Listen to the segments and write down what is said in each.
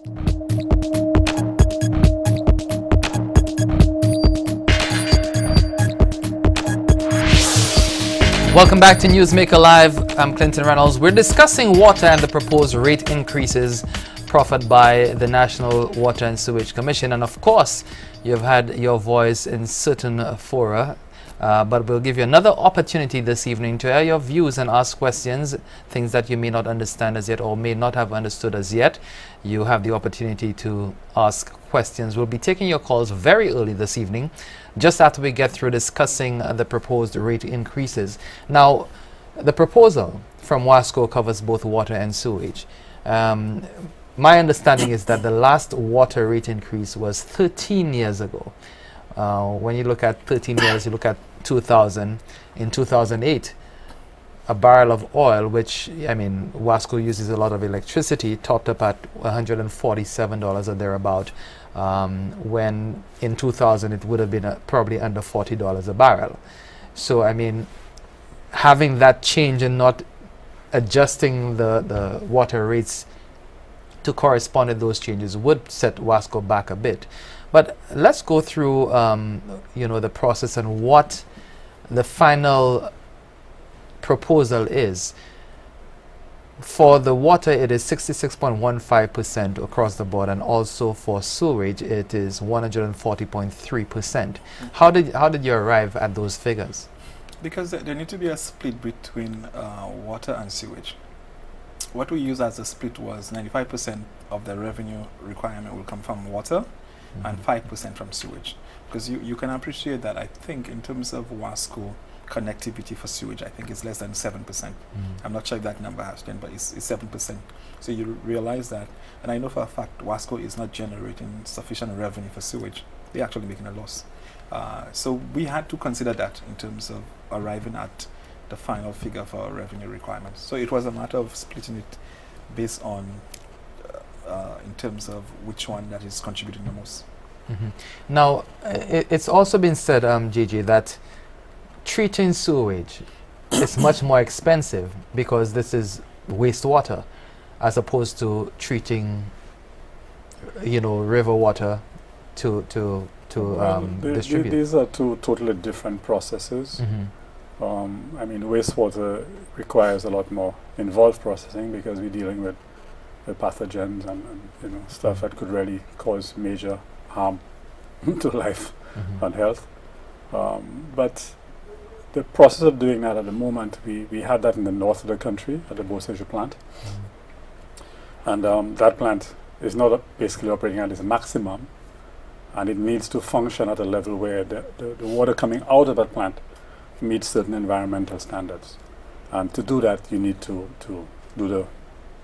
Welcome back to Newsmaker Live. I'm Clinton Reynolds. We're discussing water and the proposed rate increases proffered by the National Water and Sewage Commission. And of course, you've had your voice in certain fora, but we'll give you another opportunity this evening to air your views and ask questions, things that you may not understand as yet or may not have understood as yet. You have the opportunity to ask questions. We'll be taking your calls very early this evening, just after we get through discussing the proposed rate increases. Now, the proposal from WASCO covers both water and sewage. My understanding is that the last water rate increase was 13 years ago. When you look at 13 years, you look at 2000. In 2008, a barrel of oil, which, I mean, WASCO uses a lot of electricity, topped up at $147 or thereabout, when in 2000 it would have been probably under $40 a barrel. So, I mean, having that change and not adjusting the water rates to correspond with those changes would set WASCO back a bit. But let's go through, you know, the process and what the final proposal is. For the water, it is 66.15% across the board, and also for sewage, it is 140.3%. How did you arrive at those figures? Because there need to be a split between water and sewage. What we use as a split was 95% of the revenue requirement will come from water and 5% from sewage. Because you can appreciate that, I think, in terms of WASCO connectivity for sewage, I think it's less than 7%. I'm not sure if that number has changed, but it's 7%. So you realize that, and I know for a fact WASCO is not generating sufficient revenue for sewage. They're actually making a loss. So we had to consider that in terms of arriving at the final figure for our revenue requirements. So it was a matter of splitting it based on in terms of which one that is contributing the most. Now, it's also been said, Gigi, that treating sewage is much more expensive because this is wastewater, as opposed to treating, you know, river water to distribute. These are two totally different processes. I mean, wastewater requires a lot more involved processing because we're dealing with the pathogens and you know, stuff that could really cause major harm to life and health. But the process of doing that at the moment, we had that in the north of the country at the Beausejour plant. And that plant is not basically operating at its maximum, and it needs to function at a level where the water coming out of that plant meets certain environmental standards. And to do that, you need to do the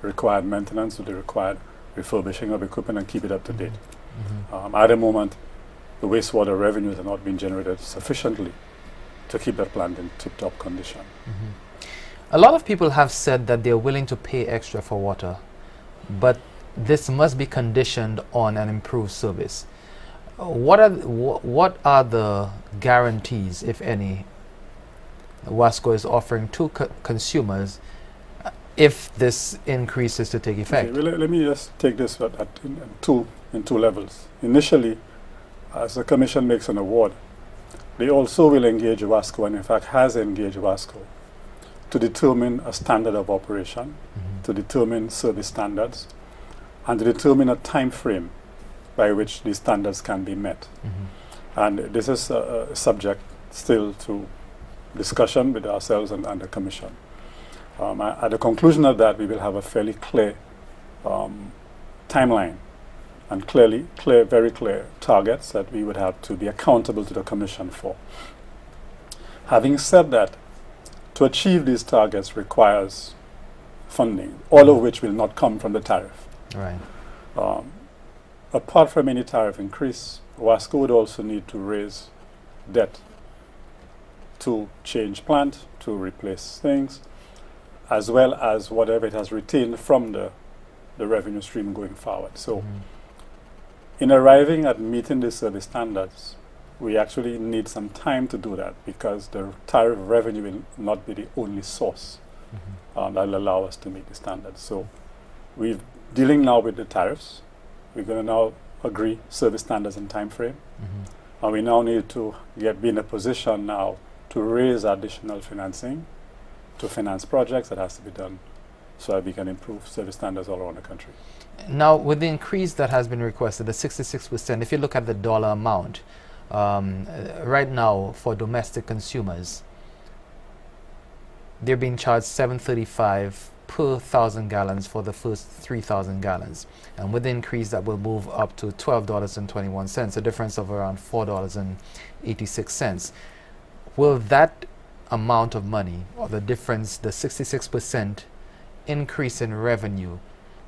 required maintenance, do the required refurbishing of equipment and keep it up to date. At the moment, the wastewater revenues are not being generated sufficiently to keep that plant in tip-top condition. A lot of people have said that they're willing to pay extra for water, but this must be conditioned on an improved service. What are the guarantees, if any, WASCO is offering to consumers if this increase is to take effect? Okay, well, let me just take this in two levels. Initially, as the Commission makes an award, they also will engage WASCO, and in fact has engaged WASCO, to determine a standard of operation, to determine service standards, and to determine a time frame by which these standards can be met. And this is a subject still to discussion with ourselves and the Commission. At the conclusion of that, we will have a fairly clear timeline and very clear targets that we would have to be accountable to the Commission for. Having said that, to achieve these targets requires funding, all of which will not come from the tariff. Right. Apart from any tariff increase, WASCO would also need to raise debt to change plant, to replace things, as well as whatever it has retained from the revenue stream going forward. So in arriving at meeting the service standards, we actually need some time to do that because the tariff revenue will not be the only source that will allow us to meet the standards. So we're dealing now with the tariffs, we're going to now agree service standards and time frame. And we now need to be in a position now to raise additional financing to finance projects that has to be done so that we can improve service standards all around the country. Now, with the increase that has been requested, the 66%, if you look at the dollar amount, right now for domestic consumers, they're being charged $7.35 per 1,000 gallons for the first 3,000 gallons. And with the increase, that will move up to $12.21, a difference of around $4.86. Will that amount of money, or the difference, the 66% increase in revenue,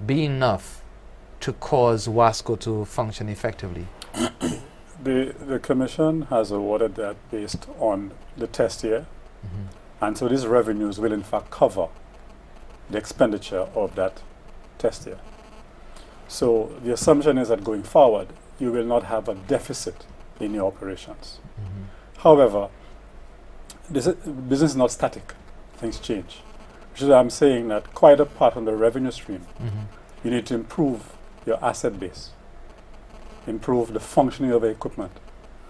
be enough to cause WASCO to function effectively? The Commission has awarded that based on the test year. And so these revenues will in fact cover the expenditure of that test year. So the assumption is that going forward, you will not have a deficit in your operations. However, business is not static. Things change. Which is why I'm saying that quite apart from the revenue stream, you need to improve your asset base, improve the functioning of the equipment,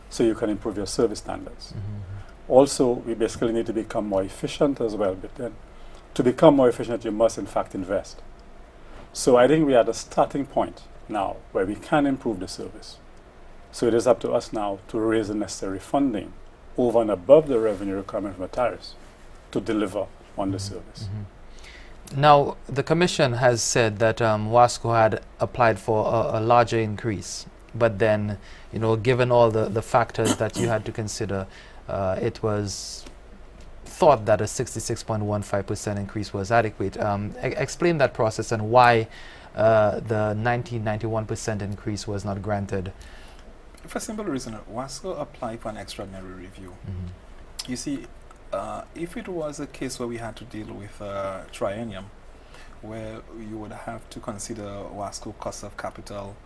so you can improve your service standards. Also, we basically need to become more efficient as well. But then, to become more efficient, you must in fact invest. So I think we are at a starting point now where we can improve the service. So it is up to us now to raise the necessary funding over and above the revenue requirement from the tariffs to deliver on the service. Now, the Commission has said that WASCO had applied for a larger increase, but then, you know, given all the factors that you had to consider, it was thought that a 66.15% increase was adequate. Explain that process and why the 91% increase was not granted. For a simple reason, WASCO applied for an extraordinary review. You see, if it was a case where we had to deal with triennium, where you would have to consider WASCO cost of capital,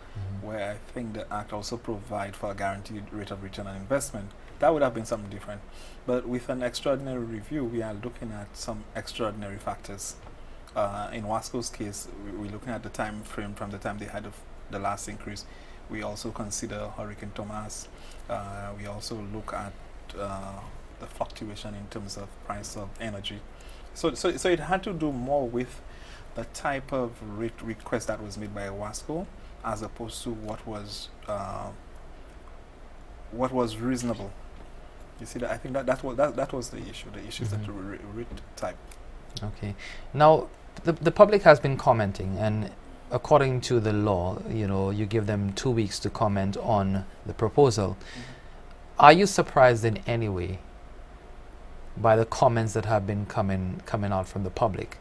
where I think the Act also provide for a guaranteed rate of return on investment, that would have been something different. But with an extraordinary review, we are looking at some extraordinary factors. In WASCO's case, we're looking at the time frame from the time they had the last increase. We also consider Hurricane Thomas. We also look at the fluctuation in terms of price of energy. So it had to do more with the type of rate request that was made by WASCO as opposed to what was reasonable. You see, that I think that was the issue. The issue is that the rate type. Okay. Now, the public has been commenting, and according to the law, you know, you give them 2 weeks to comment on the proposal. Are you surprised in any way by the comments that have been coming out from the public?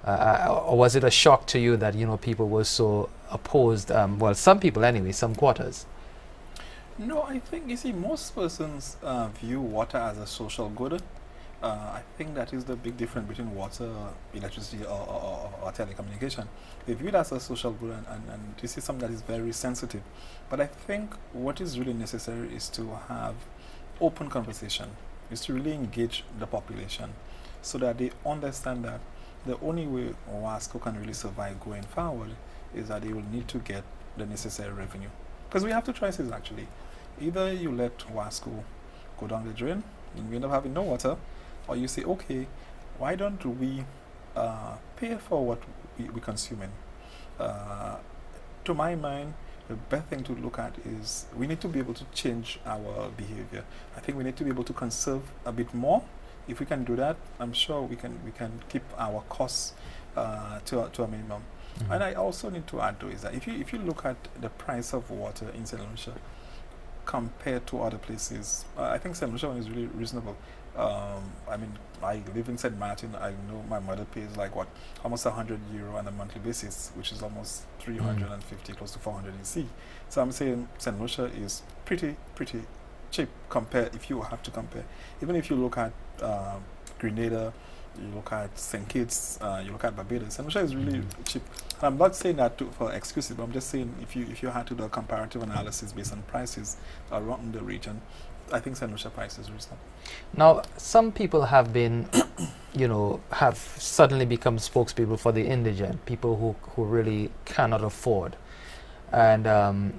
Or was it a shock to you that, you know, people were so opposed? Well, some people anyway, some quarters. No, I think, you see, most persons view water as a social good. I think that is the big difference between water, electricity, or telecommunication. They view it as a social good, and this is something that is very sensitive. But I think what is really necessary is to have open conversation, is to really engage the population so that they understand that the only way WASCO can really survive going forward is that they will need to get the necessary revenue. Because we have two choices, actually. Either you let WASCO go down the drain and we end up having no water, or you say, okay, why don't we pay for what we're consuming? To my mind, the best thing to look at is we need to be able to change our behavior. I think we need to be able to conserve a bit more. If we can do that, I'm sure we can keep our costs to a minimum. And I also need to add, though, is that if you look at the price of water in St. Lucia compared to other places, I think St. Lucia one is really reasonable. I mean, I live in St. Martin. I know my mother pays like what, almost €100 on a monthly basis, which is almost 350, close to 400 in C. So I'm saying St. Lucia is pretty cheap compared, if you have to compare. Even if you look at Grenada, you look at St. Kitts, you look at Barbados, St. Lucia is really cheap. I'm not saying that for excuses, but I'm just saying if you had to do a comparative analysis based on prices around the region, I think St. Lucia price is reasonable. Now, some people have been, you know, have suddenly become spokespeople for the indigent, people who really cannot afford. and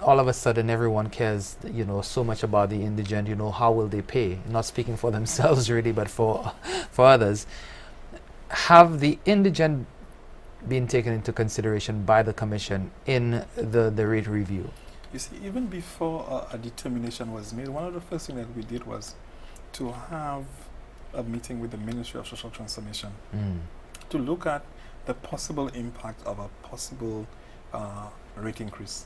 all of a sudden everyone cares, you know, so much about the indigent. You know, how will they pay? Not speaking for themselves really, but for others. Have the indigent been taken into consideration by the Commission in the rate review? You see, even before a determination was made, one of the first things that we did was to have a meeting with the Ministry of Social Transformation to look at the possible impact of a possible rate increase.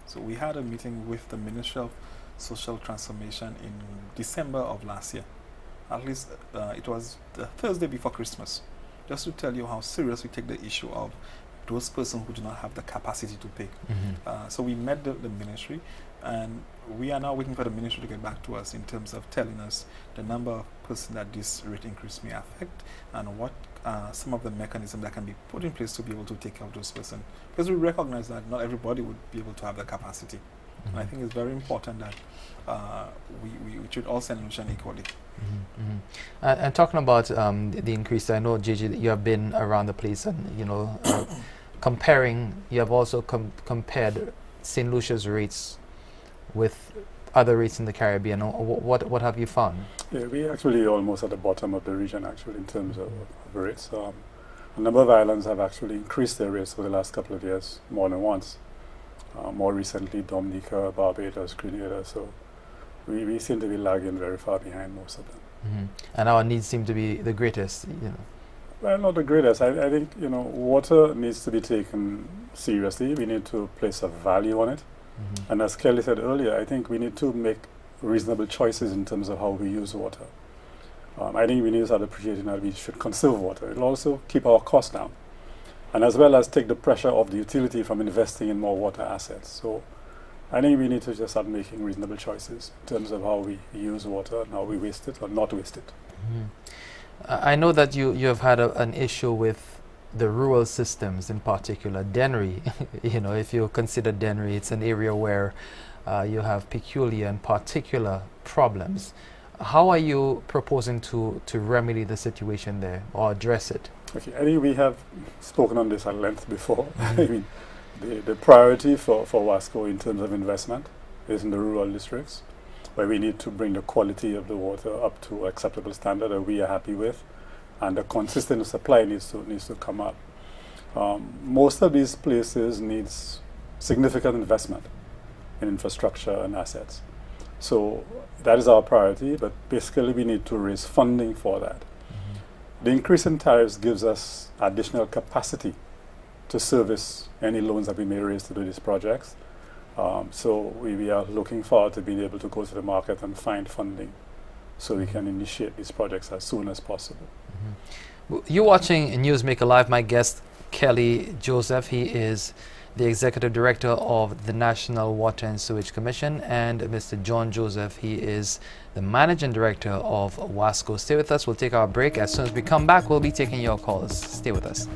So we had a meeting with the Ministry of Social Transformation in December of last year. At least it was the Thursday before Christmas, just to tell you how serious we take the issue of those persons who do not have the capacity to pay. So we met the ministry, and we are now waiting for the ministry to get back to us in terms of telling us the number of persons that this rate increase may affect, and what some of the mechanisms that can be put in place to be able to take care of those persons. Because we recognize that not everybody would be able to have the capacity. And I think it's very important that we treat all seniors equally. And talking about the increase, I know, JJ, that you have been around the place, and you know, comparing. You have also compared St. Lucia's rates with other rates in the Caribbean. What have you found? Yeah, we actually almost at the bottom of the region actually in terms of rates. A number of islands have actually increased their rates over the last couple of years, more than once. More recently, Dominica, Barbados, Grenada. So we seem to be lagging very far behind most of them. And our needs seem to be the greatest, you know. Well, not the greatest. I think, you know, water needs to be taken seriously. We need to place a value on it. And as Kelly said earlier, I think we need to make reasonable choices in terms of how we use water. I think we need to start appreciating that we should conserve water. It will also keep our costs down, and as well as take the pressure off the utility from investing in more water assets. So I think we need to just start making reasonable choices in terms of how we use water and how we waste it or not waste it. I know that you have had an issue with the rural systems, in particular Dennery. You know, if you consider Dennery, it's an area where you have peculiar and particular problems. How are you proposing to remedy the situation there or address it? Okay, I think we have spoken on this at length before. I mean, the priority for WASCO in terms of investment is in the rural districts, where we need to bring the quality of the water up to acceptable standard that we are happy with, and the consistent supply needs to come up. Most of these places needs significant investment in infrastructure and assets. So that is our priority, but basically we need to raise funding for that. The increase in tariffs gives us additional capacity to service any loans that we may raise to do these projects. So we are looking forward to being able to go to the market and find funding so we can initiate these projects as soon as possible. You're watching Newsmaker Live. My guest, Kelly Joseph. He is the Executive Director of the National Water and Sewage Commission, and Mr. John Joseph. He is the Managing Director of WASCO. Stay with us. We'll take our break. As soon as we come back, we'll be taking your calls. Stay with us.